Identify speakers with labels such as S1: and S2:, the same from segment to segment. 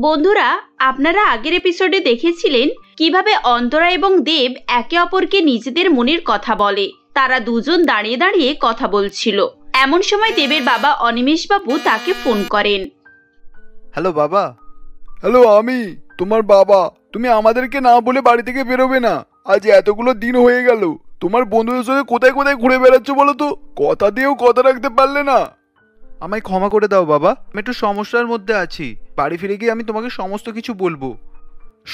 S1: বন্ধুরা, আপনারা আগের এপিসোডে দেখেছিলেন কিভাবে অন্তরা এবং দেব একে অপরকে নিজেদের মনের কথা বলে। তারা দুজন দাঁড়িয়ে দাঁড়িয়ে কথা বলছিল। এমন সময় দেবের বাবা অনিমেষ বাবু তাকে ফোন করেন।
S2: হ্যালো বাবা। হ্যালো, আমি তোমার বাবা। তুমি আমাদেরকে না বলে বাড়ি থেকে বেরোবে না। আজ এতগুলো দিন হয়ে গেল, তোমার বন্ধুদের সঙ্গে কোথায় কোথায় ঘুরে বেড়াচ্ছ বলো তো? কথা দিয়েও কথা রাখতে পারলে না। আমায় ক্ষমা করে দাও বাবা, আমি একটু সমস্যার মধ্যে আছি। বাড়ি ফিরে গিয়ে আমি তোমাকে সমস্ত কিছু বলবো।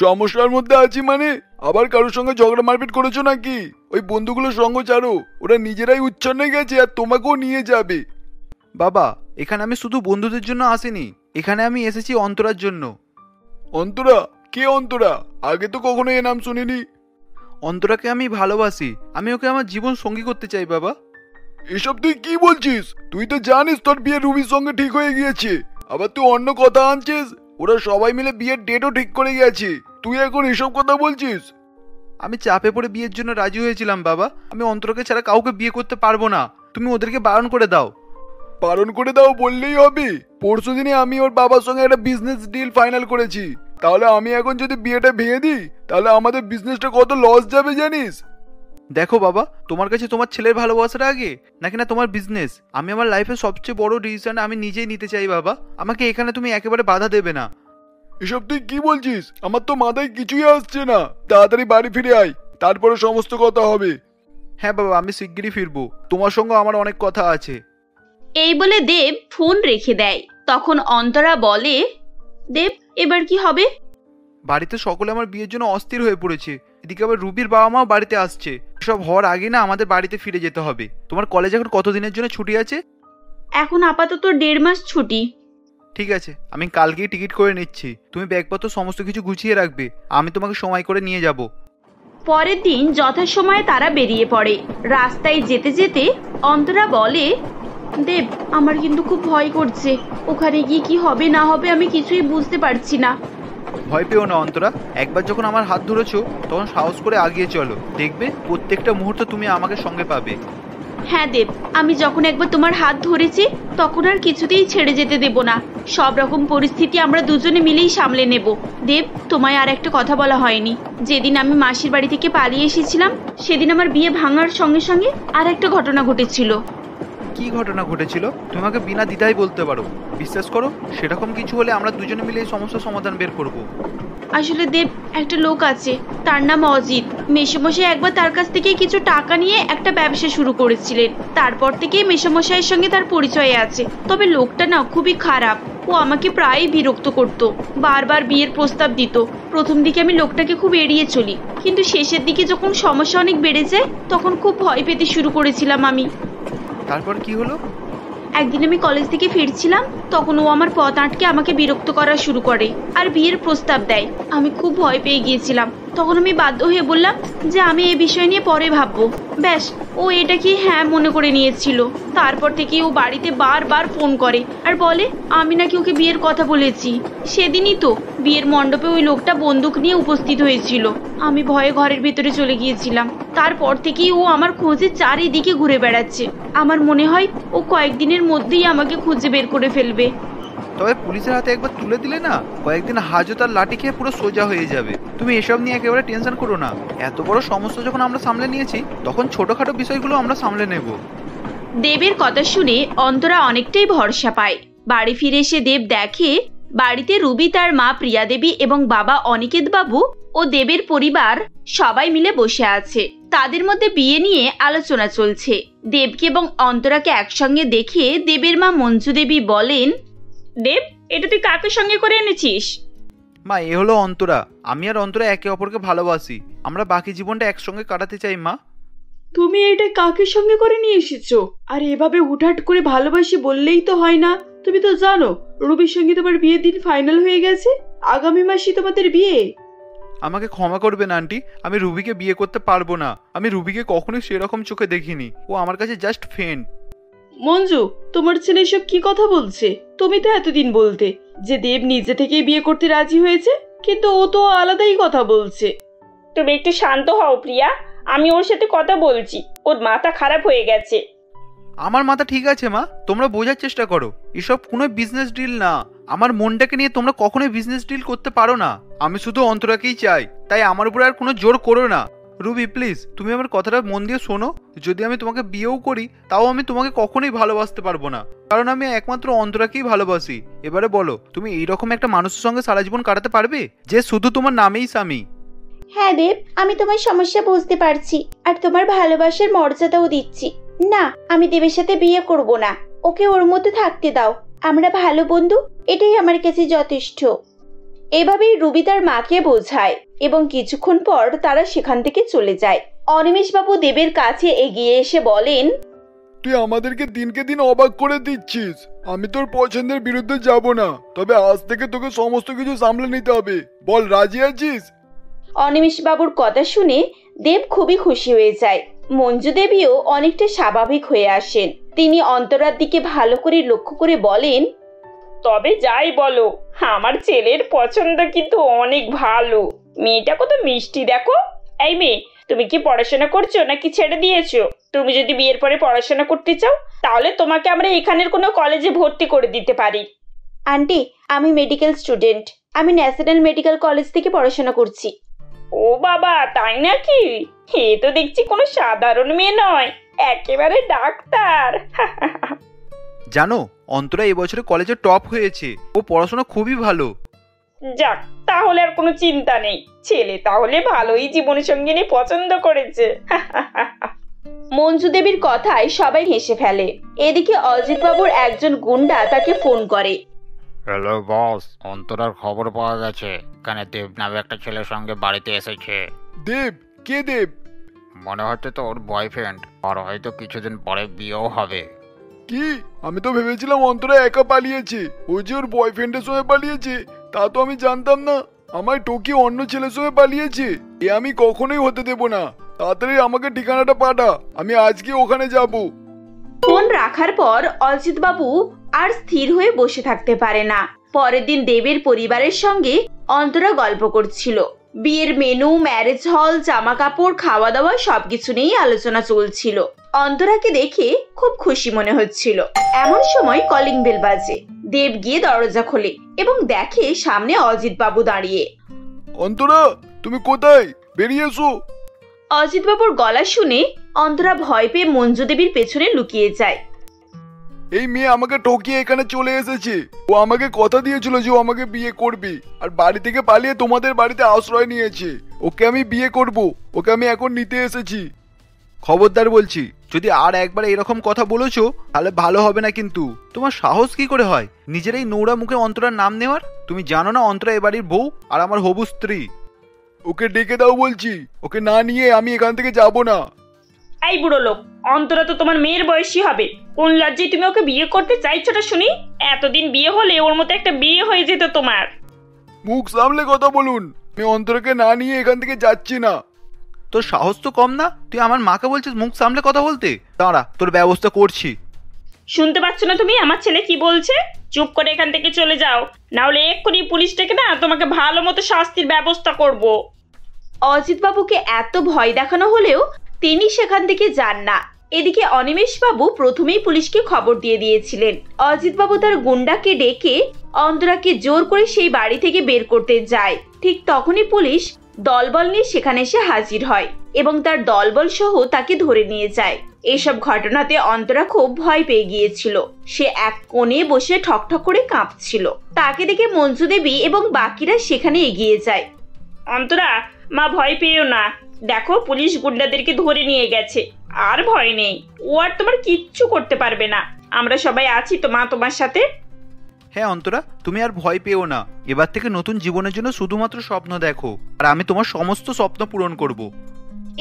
S2: সমস্যার মধ্যে আছি মানে? আবার কারোর সঙ্গে ঝগড়া মারপিট করেছো নাকি? ওই বন্ধুগুলোর সঙ্গ ছাড়ো, ওরা নিজেরাই উচ্ছন্নে গেছে আর তোমাকেও নিয়ে যাবে। বাবা, এখানে আমি শুধু বন্ধুদের জন্য আসিনি, এখানে আমি এসেছি অন্তরার জন্য। অন্তরা? কে অন্তরা? আগে তো কখনো এ নাম শুনিনি। অন্তরাকে আমি ভালোবাসি, আমি ওকে আমার জীবন সঙ্গী করতে চাই বাবা। এসব তুই কি বলছিস? তুই তো জানিস তোর বিয়ে রুবির সঙ্গে ঠিক হয়ে গিয়েছে, আবার তুই অন্য কথা আনছিস। ওরা সবাই মিলে বিয়ের ডেটও ঠিক করে গেছে, তুই এখন এসব কথা বলছিস? আমি চাপে পড়ে বিয়ের জন্য রাজি হয়েছিলাম বাবা। আমি অন্তরকে ছাড়া কাউকে বিয়ে করতে পারবো না, তুমি ওদেরকে বারণ করে দাও। বারণ করে দাও বললেই হবে? পরশু দিনে আমি ওর বাবার সঙ্গে একটা বিজনেস ডিল ফাইনাল করেছি। তাহলে আমি এখন যদি বিয়েটা ভেঙে দিই তাহলে আমাদের বিজনেসটা কত লস যাবে জানিস? দেখো বাবা, তোমার কাছে তোমার ছেলের ভালোবাসাটা আগে নাকি না তোমার বিজনেস? আমি আমার লাইফের সবচেয়ে বড় ডিসিশন আমি নিজেই নিতে চাই বাবা, আমাকে এখানে তুমি একেবারে বাধা দেবে না। এসব তুই কি বলছিস? আমার তো মাথায় কিছুই আসছে না। তাড়াতাড়ি বাড়ি ফিরে আয়, তারপরে সমস্ত কথা হবে। হ্যাঁ বাবা, আমি শিগগিরই ফিরবো, তোমার সঙ্গে আমার অনেক কথা আছে।
S1: এই বলে দেব ফোন রেখে দেয়। তখন অন্তরা বলে, দেব এবার কি হবে?
S2: বাড়িতে সকলে আমার বিয়ের জন্য অস্থির হয়ে পড়েছে, এদিকে আবার রুবির বাবা মাও বাড়িতে আসছে। সব হওয়ার আগে না আমাদের বাড়িতে ফিরে যেতে হবে। তোমার কলেজ এখন কতদিনের জন্য ছুটি আছে?
S1: এখন আপাতত 1.5 মাস ছুটি।
S2: ঠিক আছে, আমি কালকেই টিকিট করে নিচ্ছি। তুমি ব্যাগপত্র সমস্ত কিছু গুছিয়ে রাখবে, আমি তোমাকে সময় করে নিয়ে যাব।
S1: পরের দিন যথাসময়ে তারা বেরিয়ে পড়ে। রাস্তায় যেতে যেতে অন্তরা বলে, দেব আমার কিন্তু খুব ভয় করছে। ওখানে গিয়ে কি হবে না হবে আমি কিছুই বুঝতে পারছি না।
S2: ভয় পেও না অন্তরা, একবার যখন আমার হাত ধরেছো তখন সাহস করে আগিয়ে চলো, দেখবে প্রত্যেকটা মুহূর্ত তুমি আমাকে সঙ্গে পাবে।
S1: হ্যাঁ দেব, আমি যখন একবার তোমার হাত ধরেছি তখন আর কিছুতেই ছেড়ে যেতে দেব না। সব রকম পরিস্থিতি আমরা দুজনে মিলেই সামলে নেব। দেব, তোমায় আর একটা কথা বলা হয়নি। যেদিন আমি মাসির বাড়ি থেকে পালিয়ে এসেছিলাম সেদিন আমার বিয়ে ভাঙার সঙ্গে সঙ্গে আর একটা ঘটনা ঘটেছিল।
S2: কি ঘটনা ঘটেছিল? তোমাকে বিনা দ্বিধায় বলতে পারো। বিশ্বাস করো, সেরকম কিছু হলে আমরা দুজনে মিলে এই সমস্যার সমাধান বের করব।
S1: আসলে দেব, একটা লোক আছে, তার নাম অজিত। মেসোমশাই একবার তার কাছ থেকে কিছু টাকা নিয়ে একটা ব্যবসা শুরু করেছিলেন। তারপর থেকে মেসোমশাইয়ের সঙ্গে তার পরিচয় আছে। তবে লোকটা না খুবই খারাপ। ও আমাকে প্রায়ই বিরক্ত করত, বারবার বিয়ের প্রস্তাব দিত। প্রথম দিকে আমি লোকটাকে খুব এড়িয়ে চলি, কিন্তু শেষের দিকে যখন সমস্যা অনেক বেড়ে যায় তখন খুব ভয় পেতে শুরু করেছিলাম আমি।
S2: তারপর কি হলো?
S1: একদিন আমি কলেজ থেকে ফিরছিলাম, তখন ও আমার পথ আটকে আমাকে বিরক্ত করা শুরু করে আর বিয়ের প্রস্তাব দেয়। আমি খুব ভয় পেয়ে গিয়েছিলাম। তখন আমি বাধ্য হয়ে বললাম যে আমি এই বিষয় নিয়ে পরে ভাববো। ব্যাস, ও এটাকে হ্যাঁ মনে করে নিয়েছিল। তারপর থেকে ও বাড়িতে বারবার ফোন করে আর বলে আমি নাকি ওকে বিয়ের কথা বলেছি। সেদিনই তো বিয়ের মণ্ডপে ওই লোকটা বন্দুক নিয়ে উপস্থিত হয়েছিল। আমি ভয়ে ঘরের ভিতরে চলে গিয়েছিলাম। তারপর থেকেই ও আমার খোঁজে চারিদিকে ঘুরে বেড়াচ্ছে। আমার মনে হয় ও কয়েকদিনের মধ্যেই আমাকে খুঁজে বের করে ফেলবে।
S2: তবে পুলিশের হাতে একবার তুলে দিলে না, কয়েকদিন হাজত আর লাঠি খেয়ে পুরো সোজা হয়ে যাবে। তুমি এসব নিয়ে একেবারে টেনশন করো না। এত বড় সমস্যা যখন আমরা সামলে নিয়েছি তখন ছোটখাটো বিষয়গুলো আমরা সামলে নেব।
S1: দেবের কথা শুনে অন্তরা অনেকটাই ভরসা পায়। বাড়ি ফিরে এসে দেব দেখে বাড়িতে রুবি, তার মা প্রিয়া দেবী এবং বাবা অনিকেত বাবু ও দেবের পরিবার সবাই মিলে বসে আছে। তাদের মধ্যে বিয়ে নিয়ে আলোচনা চলছে। দেবকে এবং অন্তরাকে একসঙ্গে দেখে দেবের মা মঞ্জু দেবী বলেন, দেব এটা তুই কাকে সঙ্গে করে এনেছিস?
S2: মা, এ হলো অন্তরা। আমি আর অন্তরা একে অপরকে ভালোবাসি, আমরা বাকি জীবনটা একসঙ্গে কাটাতে চাই মা।
S3: তুমি এটা কাকে সঙ্গে করে নিয়ে এসেছো? আর এভাবে হুটহাট করে ভালোবাসি বললেই তো হয় না। তুমি তো জানো রুবির সঙ্গে তোমার বিয়ের দিন ফাইনাল হয়ে গেছে। আগামী মাসে তোমাদের বিয়ে।
S2: আমাকে ক্ষমা করবেন আন্টি, আমি রুবিকে বিয়ে করতে পারবো না। আমি রুবিকে কখনোই সেরকম চোখে দেখিনি, ও আমার কাছে জাস্ট ফ্রেন্ড।
S3: মঞ্জু, তোমার ছেলে সব কি কথা বলছে? তুমি তো এতদিন বলতে যে দেব নিজে থেকেই বিয়ে করতে রাজি হয়েছে, কিন্তু ও তো আলাদাই কথা বলছে।
S4: তুমি একটু শান্ত হও প্রিয়া, আমি ওর সাথে কথা বলছি। ওর মাথা খারাপ হয়ে গেছে।
S2: আমার মাথা ঠিক আছে মা, তোমরা বোঝার চেষ্টা করো। এসব কোনো বিজনেস ডিল না, আমার মনটাকে নিয়ে তোমরা কখনোই বিজনেস ডিল করতে পারো না। আমি শুধু অন্তরাকেই চাই, তাই আমার উপর আর কোনো জোর করো না। রুবি প্লিজ, তুমি আমার কথাটা মন দিয়ে শোনো। যদি আমি তোমাকে বিয়েও করি, তাও আমি তোমাকে কখনোই ভালোবাসতে পারবো না, কারণ আমি একমাত্র অন্তরাকেই ভালোবাসি। এবারে বলো, তুমি এইরকম একটা মানুষের সঙ্গে সারা জীবন কাটাতে পারবে যে শুধু তোমার নামেই স্বামী?
S5: হ্যাঁ দেব, আমি তোমার সমস্যা বুঝতে পারছি আর তোমার ভালোবাসার মর্যাদাও দিচ্ছি। না, আমি দেবের সাথে বিয়ে করব না। ওকে ওর মতো থাকতে দাও। আমরা ভালো বন্ধু, এটাই আমার কাছে যথেষ্ট। এভাবেই রুবি তার মাকে বোঝায় এবং কিছুক্ষণ পর তারা সেখান থেকে চলে যায়। অনিমেষ বাবু দেবের কাছে এগিয়ে এসে বলেন,
S2: তুই আমাদেরকে দিনকে দিন অবাক করে দিচ্ছিস। আমি তোর পছন্দের বিরুদ্ধে যাব না, তবে আজ থেকে তোকে সমস্ত কিছু সামলে নিতে হবে। বল, রাজি আছিস?
S5: অনিমেষ বাবুর কথা শুনে দেব খুবই খুশি হয়ে যায়। মঞ্জু দেবীও অনেকটা স্বাভাবিক হয়ে আসেন। তিনি অন্তরার দিকে ভালো করে লক্ষ্য করে বলেন,
S4: তবে যাই বলো, আমার ছেলের পছন্দ কিন্তু অনেক ভালো। মেয়েটা কত মিষ্টি দেখো। এই মেয়ে, তুমি কি পড়াশোনা করছো নাকি ছেড়ে দিয়েছো? তুমি যদি বিয়ের পরে পড়াশোনা করতে চাও, তাহলে তোমাকে আমরা এখানের কোনো কলেজে ভর্তি করে দিতে পারি।
S5: আন্টি, আমি মেডিকেল স্টুডেন্ট। আমি ন্যাশনাল মেডিকেল কলেজ থেকে পড়াশোনা করছি।
S4: ও বাবা, তাই নাকি? এ তো দেখছি কোনো সাধারণ মেয়ে নয়, একেবারে ডাক্তার।
S2: জানো, অন্তরা এবছরে কলেজে টপ হয়েছে। ও পড়াশোনা খুবই ভালো।
S4: যাক, তাহলে আর কোনো চিন্তা নেই। ছেলে তাহলে ভালোই জীবনসঙ্গিনী পছন্দ করেছে।
S5: মঞ্জু দেবীর কথায় সবাই হেসে ফেলে। এদিকে অজিত বাবুর একজন গুন্ডা তাকে ফোন করে।
S6: হ্যালো বস, অন্তরার খবর পাওয়া গেছে। এখানে দেব নামে একটা ছেলের সঙ্গে বাড়িতে এসেছে।
S2: দেব? কে দেব?
S6: মনে হচ্ছে তো ওর বয়ফ্রেন্ড, আর হয়তো কিছুদিন পরে বিয়েও হবে।
S2: কি? আমি তো ভেবেছিলাম অন্তরা একা পালিয়েছে। ও যে ওর বয়ফ্রেন্ডের সঙ্গে পালিয়েছে তা তো আমি জানতাম না। আমায় টকিয়ে অন্য ছেলের সঙ্গে পালিয়েছে। এ আমি কখনোই হতে দেব না। তাড়াতাড়ি আমাকে ঠিকানাটা পাঠা, আমি আজকে ওখানে যাব।
S5: ফোন রাখার পর অজিত বাবু আর স্থির হয়ে বসে থাকতে পারে না। পরের দিন দেবের পরিবারের সঙ্গে অন্তরা গল্প করছিল। বিয়ের মেনু, ম্যারেজ হল, জামা কাপড়, খাওয়া দাওয়া সবকিছু নিয়েই আলোচনা চলছিল। অন্তরাকে দেখে খুব খুশি মনে হচ্ছিল। এমন সময় কলিং বেল বাজে। দেব গিয়ে দরজা খোলে এবং দেখে সামনে অজিত বাবু দাঁড়িয়ে।
S2: অন্তরা, তুমি কোথায়? বেরিয়ে এসো।
S5: অজিত বাবুর গলা শুনে অন্তরা ভয় পেয়ে মঞ্জু দেবীর পেছনে লুকিয়ে যায়।
S2: এই মেয়ে আমাকে ঠকিয়ে এখানে চলে এসেছে। ও আমাকে কথা দিয়েছিল যে ও আমাকে বিয়ে করবে, আর বাড়ি থেকে পালিয়ে তোমাদের বাড়িতে আশ্রয় নিয়েছে। ওকে আমি বিয়ে করব, ওকে আমি এখন নিতে এসেছি। খবরদার বলছি, যদি আর একবার এরকম কথা বলেছো তাহলে ভালো হবে না কিন্তু। তোমার সাহস কি করে হয় নিজের এই নোংরা মুখে অন্তরার নাম নেওয়ার? তুমি জানো না অন্তরা এ বাড়ির বউ আর আমার হবু স্ত্রী। ওকে ডেকে দাও বলছি। ওকে না নিয়ে আমি এখান থেকে যাব না।
S4: এই বুড়ো লোক, অন্তরা তো তোমার মেয়ের বয়সী হবে। কোন লজ্জায় তুমি ওকে বিয়ে করতে চাইছোটা শুনি? এতদিন বিয়ে হলে ওর মতো একটা বিয়ে হয়ে যেত তোমার।
S2: মুখ সামলে কথা বলুন। আমি অন্তরাকে না নিয়ে এখান থেকে যাচ্ছি না। তোর সাহস তো কম না? তুই আমার মাকে বলছিস মুখ সামলে কথা বলতে? দাঁড়া, তোর ব্যবস্থা করছি।
S4: শুনতে পাচ্ছ না তুমি আমার ছেলে কি বলছে? চুপ করে এখান থেকে চলে যাও, না হলে এক্ষুনি পুলিশ ডেকে না তোমাকে ভালো মতো শাস্তির ব্যবস্থা করব।
S5: অজিত বাবুকে এত ভয় দেখানো হলেও তিনি সেখান থেকে যান না। এদিকে অনিমেষ বাবু প্রথমেই পুলিশকে খবর দিয়ে দিয়েছিলেন। অজিত বাবু তার গুন্ডাকে ডেকে অন্তরাকে জোর করে সেই বাড়ি থেকে বের করতে যায়। ঠিক তখনই পুলিশ দলবল নিয়ে সেখানে এসে হাজির হয় এবং তার দলবল সহ তাকে ধরে নিয়ে যায়। এসব ঘটনাতে অন্তরা খুব ভয় পেয়ে গিয়েছিল। সে এক কোণে বসে ঠকঠক করে কাঁপছিল। তাকে দেখে মঞ্জু দেবী এবং বাকিরা সেখানে এগিয়ে যায়।
S4: অন্তরা, মা ভয় পেও না। দেখো, পুলিশ গুন্ডাদেরকে ধরে নিয়ে গেছে। আর ভয় নেই, ও আর তোমার কিচ্ছু করতে পারবে না। আমরা সবাই আছি তো মা তোমার সাথে।
S2: হ্যাঁ অন্তরা, তুমি আর ভয় পেও না। এবার থেকে নতুন জীবনের জন্য শুধুমাত্র স্বপ্ন দেখো, আর আমি তোমার সমস্ত স্বপ্ন পূরণ করব।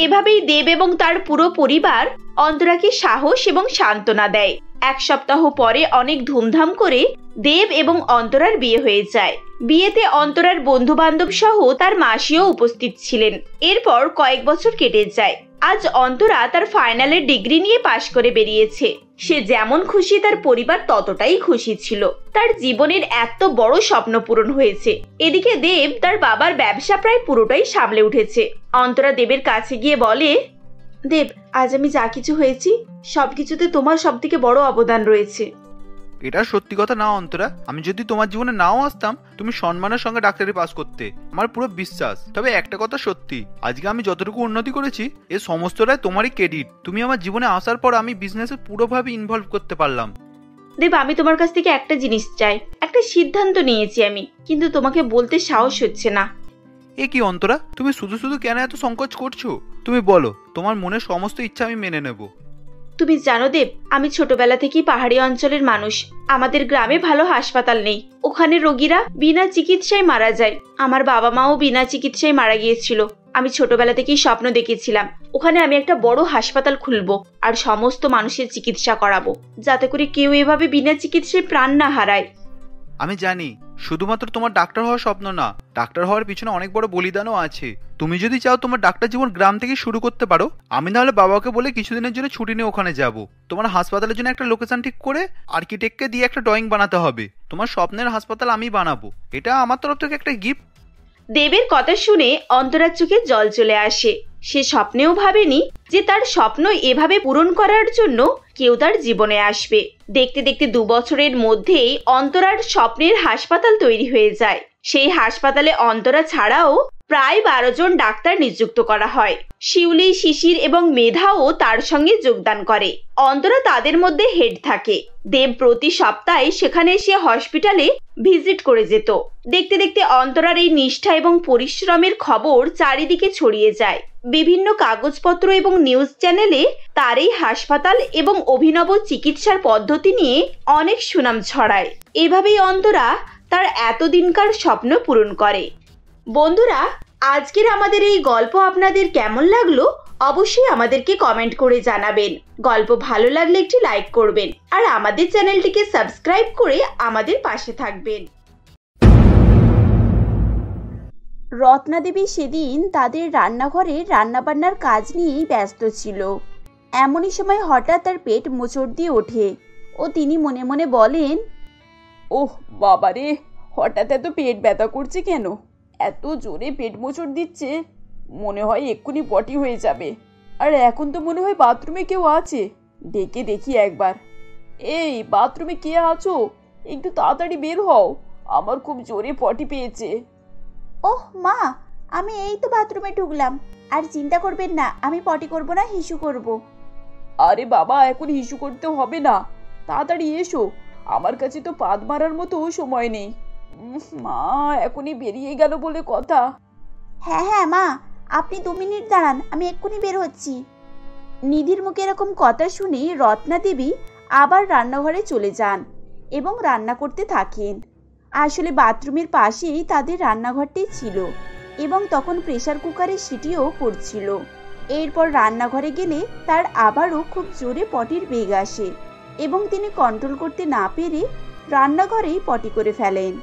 S5: এভাবেই দেব এবং তার পুরো পরিবার অন্তরাকে সাহস এবং সান্ত্বনা দেয়। এক সপ্তাহ পরে অনেক ধুমধাম করে দেব এবং অন্তরার বিয়ে হয়ে যায়। বিয়েতে অন্তরার বন্ধু বান্ধব সহ তার মাসিও উপস্থিত ছিলেন। এরপর কয়েক বছর কেটে যায়। আজ অন্তরা তার ফাইনালের ডিগ্রি নিয়ে পাশ করে বেরিয়েছে। সে যেমন খুশি, তার পরিবার ততটাই খুশি ছিল। তার জীবনের এত বড় স্বপ্ন পূরণ হয়েছে। এদিকে দেব তার বাবার ব্যবসা প্রায় পুরোটাই সামলে উঠেছে। অন্তরা দেবের কাছে গিয়ে বলে, দেব, আজ আমি যা কিছু হয়েছি সবকিছুতে তোমার সব থেকে বড় অবদান রয়েছে।
S2: এটা সত্যি কথা না অন্তরা, আমি যদি তোমার জীবনে নাও আসতাম তুমি সম্মানের সঙ্গে ডাক্তারি পাস করতে, আমার পুরো বিশ্বাস। তবে একটা কথা সত্যি, আজকে আমি যতটুকু উন্নতি করেছি এ সমস্তটাই তোমারই ক্রেডিট। তুমি আমার জীবনে আসার পর আমি বিজনেসে পুরোভাবে ইনভলভ করতে পারলাম।
S1: দেব, আমি তোমার কাছ থেকে একটা জিনিস চাই। একটা সিদ্ধান্ত নিয়েছি আমি, কিন্তু তোমাকে বলতে সাহস হচ্ছে না।
S2: এ কি অন্তরা, তুমি শুধু শুধু কেন এত সংকোচ করছো? তুমি বলো, তোমার মনের সমস্ত ইচ্ছা আমি মেনে নেব।
S1: তুমি জানো দেব, আমি ছোটবেলা থেকেই পাহাড়ি অঞ্চলের মানুষ। আমাদের গ্রামে ভালো হাসপাতাল নেই, ওখানে রোগীরা বিনা চিকিৎসায় মারা যায়। আমার বাবা মাও বিনা চিকিৎসায় মারা গিয়েছিল। আমি ছোটবেলা থেকেই স্বপ্ন দেখেছিলাম ওখানে আমি একটা বড় হাসপাতাল খুলবো আর সমস্ত মানুষের চিকিৎসা করাবো, যাতে করে কেউ এভাবে বিনা চিকিৎসায় প্রাণ না হারায়।
S2: আমি জানি শুধুমাত্র তোমার ডাক্তার হওয়ার স্বপ্ন না, ডাক্তার হওয়ার পিছনে অনেক বড় বলিদানও আছে। তুমি যদি চাও তোমার ডাক্তার জীবন গ্রাম থেকে শুরু করতে পারো, আমি নাহলে বাবাকে বলে কিছুদিনের জন্য ছুটি নিয়ে ওখানে যাব। তোমার হাসপাতালের জন্য একটা লোকেশন ঠিক করে আর্কিটেক্টকে দিয়ে একটা ড্রয়িং বানাতে হবে। তোমার স্বপ্নের হাসপাতাল আমি বানাবো, এটা আমার তরফ থেকে একটা গিফট।
S1: দেবের কথা শুনে অন্তরার চোখে জল চলে আসে। সে স্বপ্নেও ভাবেনি যে তার স্বপ্ন এভাবে পূরণ করার জন্য কেউ তার জীবনে আসবে। দেখতে দেখতে 2 বছরের মধ্যেই অন্তরার স্বপ্নের হাসপাতাল তৈরি হয়ে যায়। সেই হাসপাতালে অন্তরা ছাড়াও প্রায় 12 জন ডাক্তার নিযুক্ত করা হয়। শিউলি, শিশির এবং মেধাও তার সঙ্গে যোগদান করে। অন্তরা তাদের মধ্যে হেড থাকে। দেব প্রতি সপ্তাহে সেখানে এসে হসপিটালে ভিজিট করে যেত। দেখতে দেখতে অন্তরার এই নিষ্ঠা এবং পরিশ্রমের খবর চারিদিকে ছড়িয়ে যায়। বিভিন্ন কাগজপত্র এবং নিউজ চ্যানেলে তার এই হাসপাতাল এবং অভিনব চিকিৎসার পদ্ধতি নিয়ে অনেক সুনাম ছড়ায়। এভাবেই অন্তরা তার এতদিনকার স্বপ্ন পূরণ করে। বন্ধুরা, আজকের আমাদের এই গল্প আপনাদের কেমন লাগলো অবশ্যই আমাদেরকে কমেন্ট করে জানাবেন। গল্প ভালো লাগলে একটি লাইক করবেন আর আমাদের চ্যানেলটিকে সাবস্ক্রাইব করে আমাদের পাশে থাকবেন। রত্না দেবী সেদিন তাদের রান্নাঘরে রান্নাবান্নার কাজ নিয়েই ব্যস্ত ছিল। এমনই সময় হঠাৎ তার পেট মোচড় দিয়ে ওঠে ও তিনি মনে মনে বলেন,
S3: ওহ বাবারে, হঠাৎ এত পেট ব্যথা করছে কেন? এত জোরে পেট মোচড় দিচ্ছে, মনে হয় এক্ষুনি পটি হয়ে যাবে। আর এখন তো মনে হয় বাথরুমে কেউ আছে, ডেকে দেখি একবার। এই বাথরুমে কে আছো? একটু তাড়াতাড়ি বের হও, আমার খুব জোরে পটি পেয়েছে।
S1: ওহ মা, আমি এই তো বাথরুমে ঢুকলাম। আর চিন্তা করবেন না, আমি পটি করব না, হিসু করব।
S3: আরে বাবা, এখন হিসু করতে হবে না, তাড়াতাড়ি এসো, আমার কাছে তো পাদ মারার মতো সময় নেই। মা এখনই বেরিয়ে গেল বলে কথা।
S1: হ্যাঁ হ্যাঁ মা, আপনি 2 মিনিট দাঁড়ান, আমি এক্ষুনি বের হচ্ছি। নিধির মুখে এরকম কথা শুনে রত্না দেবী আবার রান্নাঘরে চলে যান এবং রান্না করতে থাকেন। আসলে বাথরুমের পাশেই তাদের রান্নাঘরটি ছিল এবং তখন প্রেসার কুকারের সিটিও পড়ছিল। এরপর রান্নাঘরে গেলে তার আবারও খুব জোরে পটির বেগ আসে এবং তিনি কন্ট্রোল করতে না পেরে রান্নাঘরেই পটি করে ফেলেন।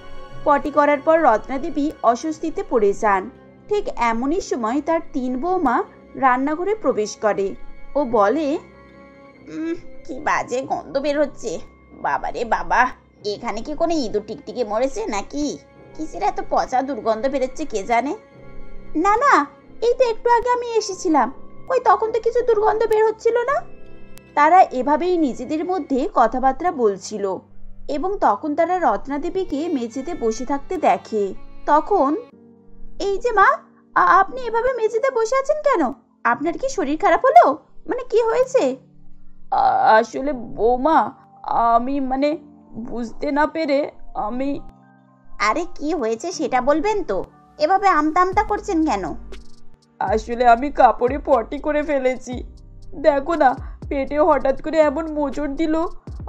S1: পটি করার পর রত্না দেবী অস্বস্তিতে পড়ে যান। ঠিক এমনই সময় তার 3 বৌমা রান্নাঘরে প্রবেশ করে ও বলে, কি বাজে গন্ধ বের হচ্ছে। বাবারে বাবা, এখানে কি কোনো ইঁদুর টিকটিকি মরেছে নাকি? কিসের এত পচা দুর্গন্ধ বেরোচ্ছে কে জানে। না না, এই তো একটু আগে আমি এসেছিলাম, ওই তখন তো কিছু দুর্গন্ধ বের হচ্ছিল না। তারা এভাবেই নিজেদের মধ্যে কথাবার্তা বলছিল এবং তখন তারা রত্না দেবীকে মেঝেতে বসে থাকতে দেখে। তখন, এই যে মা, আপনি এভাবে মেঝেতে বসে আছেন কেন? আপনার কি শরীর খারাপ হলো? মানে কি হয়েছে?
S3: আসলে বৌমা, আমি বুঝতে না পেরে আমি।
S1: আরে কি হয়েছে সেটা বলবেন তো, এভাবে আমতা আমতা করছেন কেন?
S3: আসলে আমি কাপড়ে পটি করে ফেলেছি, দেখো না, পেটে হঠাৎ করে এমন মোচড় দিল,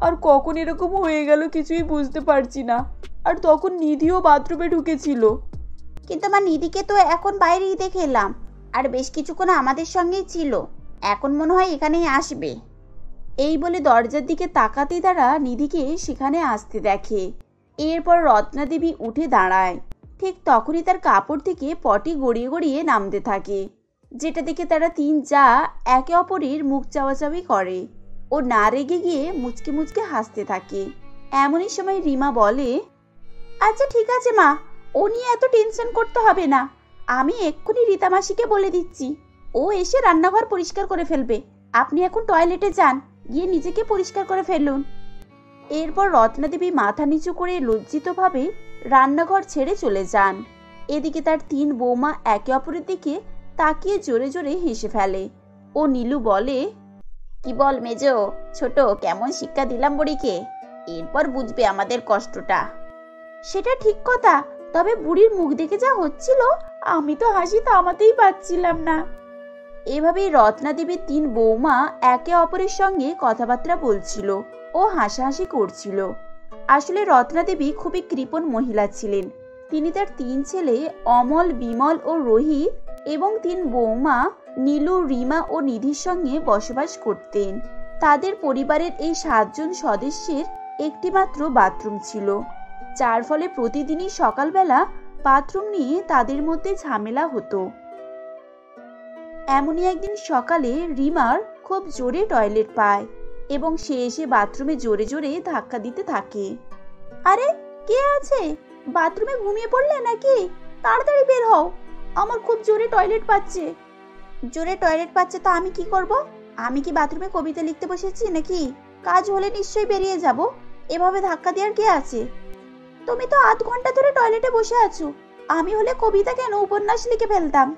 S3: আর কখন এরকম হয়ে গেল কিছুই বুঝতে পারছি না। আর তখন নিধিও বাথরুমে ঢুকেছিল।
S1: কিন্তু আমার নিধিকে তো এখন বাইরেই দেখে এলাম, আর বেশ কিছুক্ষণ আমাদের সঙ্গেই ছিল, এখন মনে হয় এখানেই আসবে। এই বলে দরজার দিকে তাকাতেই তারা নিধিকে সেখানে আসতে দেখে। এরপর রত্না দেবী উঠে দাঁড়ায়। ঠিক তখনই তার কাপড় থেকে পটি গড়িয়ে গড়িয়ে নামতে থাকে, যেটা দেখে তারা 3 যা একে অপরের মুখ চাওয়াচাওয়ি করে ও না রেগে গিয়ে মুচকে মুচকে হাসতে থাকে। এমনই সময় রিমা বলে, আচ্ছা ঠিক আছে মা, ও নিয়ে এত টেনশন করতে হবে না, আমি এক্ষুনি রীতা মাসিকে বলে দিচ্ছি, ও এসে রান্নাঘর পরিষ্কার করে ফেলবে। আপনি এখন টয়লেটে যান, গিয়ে নিজেকে পরিষ্কার করে ফেলুন।
S5: এরপর রত্নাদেবী মাথা নিচু করে লজ্জিতভাবে রান্নাঘর ছেড়ে চলে যান। এদিকে তার 3 বৌমা একে অপরের দিকে তাকিয়ে জোরে জোরে হেসে ফেলে ও নীলু বলে, কি বল মেজো, ছোট, কেমন শিক্ষা দিলাম বুড়িকে? এরপর বুঝবে আমাদের কষ্টটা। সেটা ঠিক কথা, তবে বুড়ির মুখ দেখে যা হচ্ছিল আমি তো হাসি থামাতেই পারছিলাম না। এভাবেই রত্নাদেবীর 3 বৌমা একে অপরের সঙ্গে কথাবার্তা বলছিল ও হাসাহাসি করছিল। আসলে রত্নাদেবী খুবই কৃপণ মহিলা ছিলেন। তিনি তার 3 ছেলে অমল, বিমল ও রোহিত এবং 3 বৌমা নীলু, রিমা ও নিধির সঙ্গে বসবাস করতেন। তাদের পরিবারের এই 7 জন সদস্যের একটিমাত্র বাথরুম ছিল, যার ফলে প্রতিদিনই সকালবেলা বাথরুম নিয়ে তাদের মধ্যে ঝামেলা হতো। এমনই একদিন সকালে রিমার খুব জোরে টয়লেট পায় এবং সে এসে বাথরুমে জোরে জোরে ধাক্কা দিতে থাকে। আরে কে আছে? বাথরুমে ঘুমিয়ে পড়লে নাকি? তাড়াতাড়ি বের হও, আমার খুব জোরে টয়লেট পাচ্ছে। জোরে টয়লেট পাচ্ছে তো আমি কি করব? আমি কি বাথরুমে কবিতা লিখতে বসেছি নাকি? কাজ হলে নিশ্চয়ই বেরিয়ে যাব, এভাবে ধাক্কা দেওয়ার কে আছে? তুমি তো আধ ঘন্টা ধরে টয়লেটে বসে আছো, আমি হলে কবিতা কেন উপন্যাস লিখে ফেলতাম।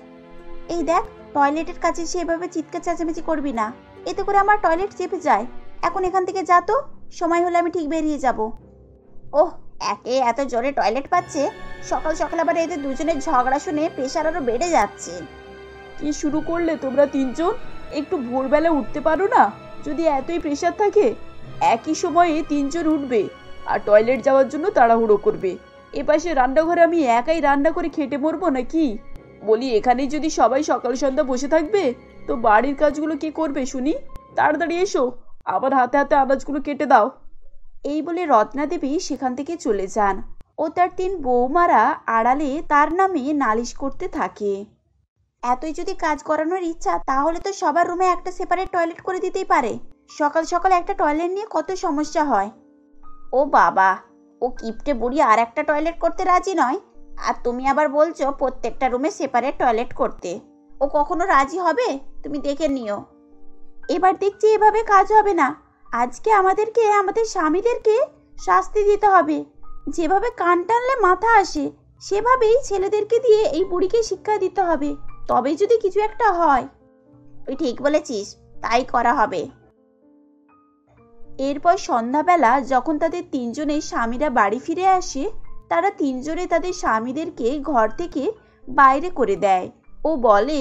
S5: এই দেখ, টয়লেটের কাছে সে এভাবে চিৎকার চেঁচামেচি করবি না, এতে করে আমার টয়লেট চেপে যায়। এখন এখান থেকে যা তো, সময় হলে আমি ঠিক বেরিয়ে যাব। ওহ, একে এত জোরে টয়লেট পাচ্ছে, সকাল সকাল আবার এদের দুজনের ঝগড়া শুনে প্রেশার আরো বেড়ে যাচ্ছে।
S3: কি শুরু করলে তোমরা 3 জন? একটু ভোরবেলা উঠতে পারো না? যদি এতই প্রেশার থাকে, একই সময়ে 3 জন উঠবে আর টয়লেট যাওয়ার জন্য তাড়াহুড়ো করবে। এপাশে রান্নাঘরে আমি একাই রান্না করে খেটে মরবো নাকি? বলি, এখানেই যদি সবাই সকাল সন্ধ্যা বসে থাকবে তো বাড়ির কাজগুলো কে করবে শুনি? তাড়াতাড়ি এসো, আবার হাতে হাতে আনাজগুলো কেটে দাও।
S5: এই বলে রত্নাদেবী সেখান থেকে চলে যান ও তার 3 বৌমারা আড়ালে তার নামে নালিশ করতে থাকে। এতই যদি কাজ করানোর ইচ্ছা, তাহলে তো সবার রুমে একটা সেপারেট টয়লেট করে দিতেই পারে। সকাল সকাল একটা টয়লেট নিয়ে কত সমস্যা হয়। ও বাবা, ও কিপটে বুড়ি আর একটা টয়লেট করতে রাজি নয়, আর তুমি আবার বলছো প্রত্যেকটা রুমে সেপারেট টয়লেট করতে। ও কখনো রাজি হবে? তুমি দেখে নিও। এবার দেখছি এভাবে কাজ হবে না। আজকে আমাদেরকে আমাদের স্বামীদেরকে শাস্তি দিতে হবে। যেভাবে কান টানলে মাথা আসে, সেভাবেই ছেলেদেরকে দিয়ে এই বুড়িকে শিক্ষা দিতে হবে, তবেই যদি কিছু একটা হয়। তুই ঠিক বলেছিস, তাই করা হবে। এরপর সন্ধ্যাবেলা যখন তাদের 3 জনের স্বামীরা বাড়ি ফিরে আসে, তারা 3 জনে তাদের স্বামীদেরকে ঘর থেকে বাইরে করে দেয় ও বলে,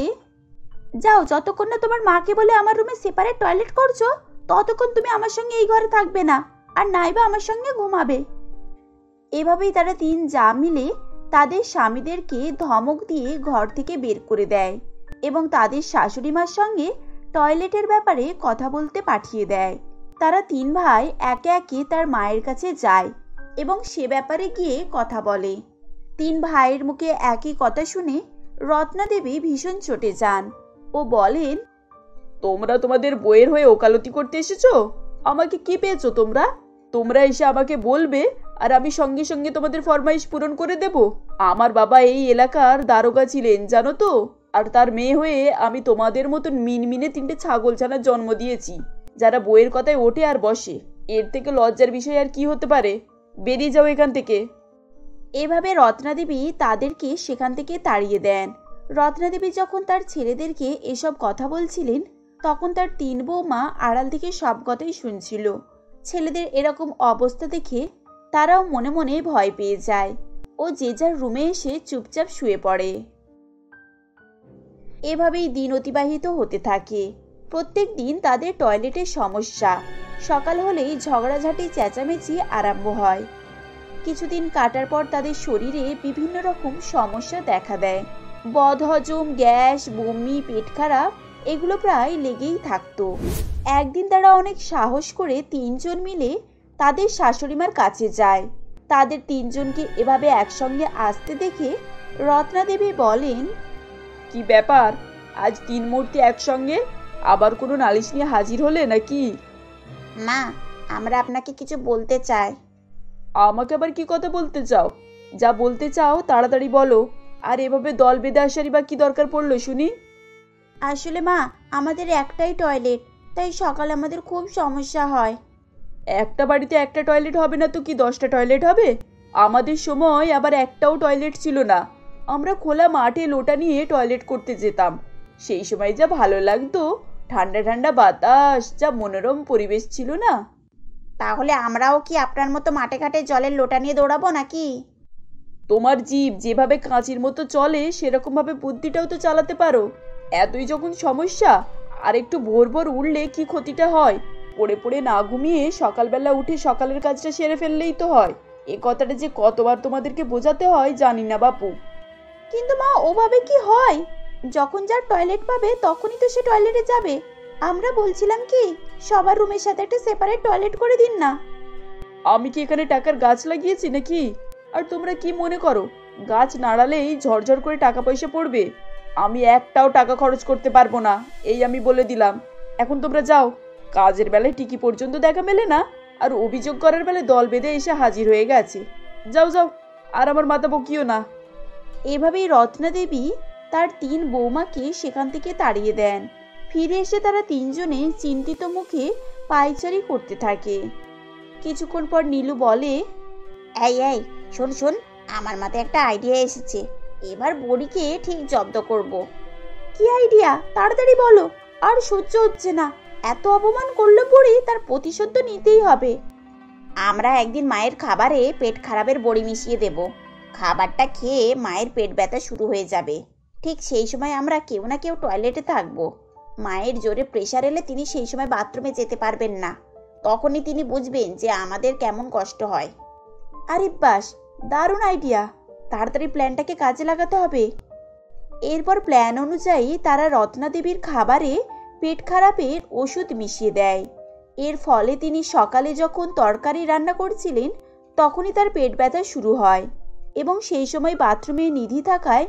S5: যাও, যতক্ষণ না তোমার মাকে বলে আমার রুমে সেপারেট টয়লেট করছো, ততক্ষণ তুমি আমার সঙ্গে এই ঘরে থাকবে না, আর নাইবা আমার সঙ্গে ঘুমাবে। এভাবেই তারা 3 যা মিলে তাদের স্বামীদেরকে ধমক দিয়ে ঘর থেকে বের করে দেয় এবং তাদের শাশুড়ি মার সঙ্গে টয়লেটের ব্যাপারে কথা বলতে পাঠিয়ে দেয়। তারা 3 ভাই একে একে তার মায়ের কাছে যায় এবং সে ব্যাপারে গিয়ে কথা বলে। 3 ভাইয়ের মুখে একই কথা শুনে রত্নাদেবী ভীষণ চটে যান ও বলেন,
S3: তোমরা তোমাদের বইয়ের হয়ে ওকালতি করতে এসেছো? আমাকে কি পেয়েছো তোমরা? তোমরা এসে আমাকে বলবে আর আমি সঙ্গে সঙ্গে তোমাদের ফরমাইশ পূরণ করে দেব? আমার বাবা এই এলাকার দারোগা ছিলেন জানো তো, আর তার মেয়ে হয়ে আমি তোমাদের মতন মিনমিনে 3টে ছাগলছানার জন্ম দিয়েছি, যারা বইয়ের কথায় ওঠে আর বসে। এর থেকে লজ্জার বিষয় আর কি হতে পারে? বেরিয়ে যাও এখান থেকে।
S5: এভাবে রত্নাদেবী তাদেরকে সেখান থেকে তাড়িয়ে দেন। রত্নাদেবী যখন তার ছেলেদেরকে এসব কথা বলছিলেন, তখন তার 3 বৌমা আড়াল থেকে সব কথাই শুনছিল। ছেলেদের এরকম অবস্থা দেখে তারাও মনে মনে ভয় পেয়ে যায় ও যে যার রুমে এসে চুপচাপ শুয়ে পড়ে। এভাবেই দিন অতিবাহিত হতে থাকে। প্রত্যেক দিন তাদের টয়লেটের সমস্যা। সকাল হলেই ঝগড়াঝাটি চেঁচামেচি আরম্ভ হয়। কিছুদিন কাটার পর তাদের শরীরে বিভিন্ন রকম সমস্যা দেখা দেয়। বদহজম, গ্যাস, বমি, পেট খারাপ এগুলো প্রায় লেগেই থাকতো। একদিন তারা অনেক সাহস করে 3 জন মিলে তাদের শাশুড়িমার কাছে যায়। তাদের 3 জনকে এভাবে একসঙ্গে আসতে দেখে রত্নাদেবী বলেন,
S3: কি ব্যাপার, আজ 3 মূর্তি একসঙ্গে? আবার কোনো নালিশ নিয়ে হাজির হলে নাকি?
S5: মা, আমরা আপনাকে কিছু বলতে চাই।
S3: আমাকে আবার কি কথা বলতে চাও? যা বলতে চাও তাড়াতাড়ি বলো। আর এভাবে দল বেঁধে আসারই বা কি দরকার পড়লো শুনি?
S5: আসলে মা, আমাদের একটাই টয়লেট, তাই সকালে আমাদের খুব সমস্যা হয়।
S3: একটা বাড়িতে একটা টয়লেট হবে না তো কি 10টা টয়লেট হবে? আমাদের সময় আবার একটাও টয়লেট ছিল না। আমরা খোলা মাঠে লোটা নিয়ে টয়লেট করতে যেতাম। সেই সময় যা ভালো লাগতো, ঠান্ডা ঠান্ডা বাতাস, যা মনোরম পরিবেশ ছিল না।
S5: তাহলে আমরাও কি আপনার মতো মাঠে ঘাটে জলের লোটা নিয়ে দৌড়াবো নাকি?
S3: তোমার জীব যেভাবে কাঁচির মতো চলে সেরকম ভাবে বুদ্ধিটাও তো চালাতে পারো। এতই যখন সমস্যা, আর একটু ভোর ভোর উঠলে কি ক্ষতিটা হয়? পড়ে পড়ে না ঘুমিয়ে সকালবেলা উঠে সকালের কাজটা সেরে ফেললেই তো হয়। এ কথাটা যে কতবার তোমাদেরকে বোঝাতে হয় জানি না বাপু।
S5: কিন্তু মা, ওভাবে কি হয়? যখন যার টয়লেট পাবে তখনই তো সে টয়লেটে যাবে। আমরা বলছিলাম কি, সবার রুমের সাথে একটা সেপারেট টয়লেট করে দিন না।
S3: আমি কি এখানে টাকার গাছ লাগিয়েছি নাকি? আর তোমরা কি মনে করো গাছ নাড়ালেই ঝরঝর করে টাকা পয়সা পড়বে? আমি একটাও টাকা খরচ করতে পারবো না, এই আমি বলে দিলাম। এখন তোমরা যাও। কাজের বেলায় টিকি পর্যন্ত দেখা মেলে না, আর অভিযোগ করার বেলায় দল বেঁধে এসে হাজির হয়ে গেছে। যাও যাও, আর আমার মাথা বকিও না।
S5: এভাবেই রত্না দেবী তার 3 বৌমাকে সেখান থেকে তাড়িয়ে দেন। ফিরে এসে তারা 3 জনে চিন্তিত মুখে পায়চারি করতে থাকে। কিছুক্ষণ পর নীলু বলে, এই এই শোন শোন, আমার মাথায় একটা আইডিয়া এসেছে। এবার বড়িকে ঠিক জব্দ করব। কি আইডিয়া? তাড়াতাড়ি বলো, আর সহ্য হচ্ছে না। এত অপমান করলে পরে তার প্রতিশোধ তো নিতেই হবে। আমরা একদিন মায়ের খাবারে পেট খারাপের বড়ি মিশিয়ে দেব। খাবারটা খেয়ে মায়ের পেট ব্যথা শুরু হয়ে যাবে। ঠিক সেই সময় আমরা কেউ না কেউ টয়লেটে থাকবো। মায়ের জোরে প্রেশার এলে তিনি সেই সময় বাথরুমে যেতে পারবেন না। তখনই তিনি বুঝবেন যে আমাদের কেমন কষ্ট হয়। আরে বাস, দারুণ আইডিয়া। তাড়াতাড়ি প্ল্যানটাকে কাজে লাগাতে হবে। এরপর প্ল্যান অনুযায়ী তারা রত্না দেবীর খাবারে পেট খারাপের ওষুধ মিশিয়ে দেয়। এর ফলে তিনি সকালে যখন তরকারি রান্না করছিলেন তখনই তার পেট ব্যথা শুরু হয়, এবং সেই সময় বাথরুমে নিধি থাকায়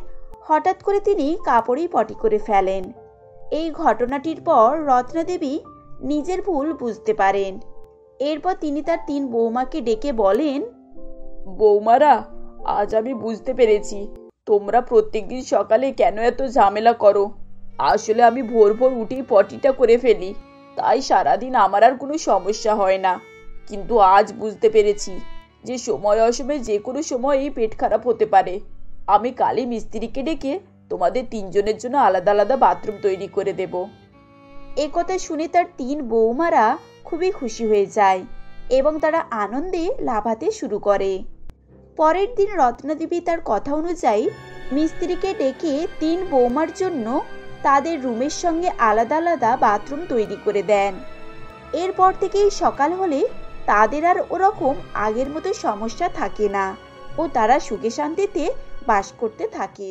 S5: হঠাৎ করে তিনি কাপড়েই পটি করে ফেলেন। এই ঘটনাটির পর রত্না দেবী নিজের ভুল বুঝতে পারেন। এরপর তিনি তার 3 বৌমাকে ডেকে বলেন,
S3: বৌমারা, আজ আমি বুঝতে পেরেছি তোমরা প্রত্যেকদিন সকালে কেন এত ঝামেলা করো। আসলে আমি ভোর ভোর উঠেই পটিটা করে ফেলি, তাই সারাদিন আমার আর কোনো সমস্যা হয় না। কিন্তু আজ বুঝতে পেরেছি যে সময় অসময়ে যে কোনো সময়ই পেট খারাপ হতে পারে। আমি কালই মিস্ত্রিকে ডেকে তোমাদের 3 জনের জন্য আলাদা আলাদা বাথরুম তৈরি করে দেব।
S5: এ কথা শুনে তার 3 বৌমারা খুবই খুশি হয়ে যায় এবং তারা আনন্দে লাফাতে শুরু করে। পরের দিন রত্নাদেবী তার কথা অনুযায়ী মিস্ত্রিকে ডেকে 3 বৌমার জন্য তাদের রুমের সঙ্গে আলাদা আলাদা বাথরুম তৈরি করে দেন। এরপর থেকেই সকাল হলে তাদের আর ওরকম আগের মতো সমস্যা থাকে না ও তারা সুখে শান্তিতে বাস করতে থাকে।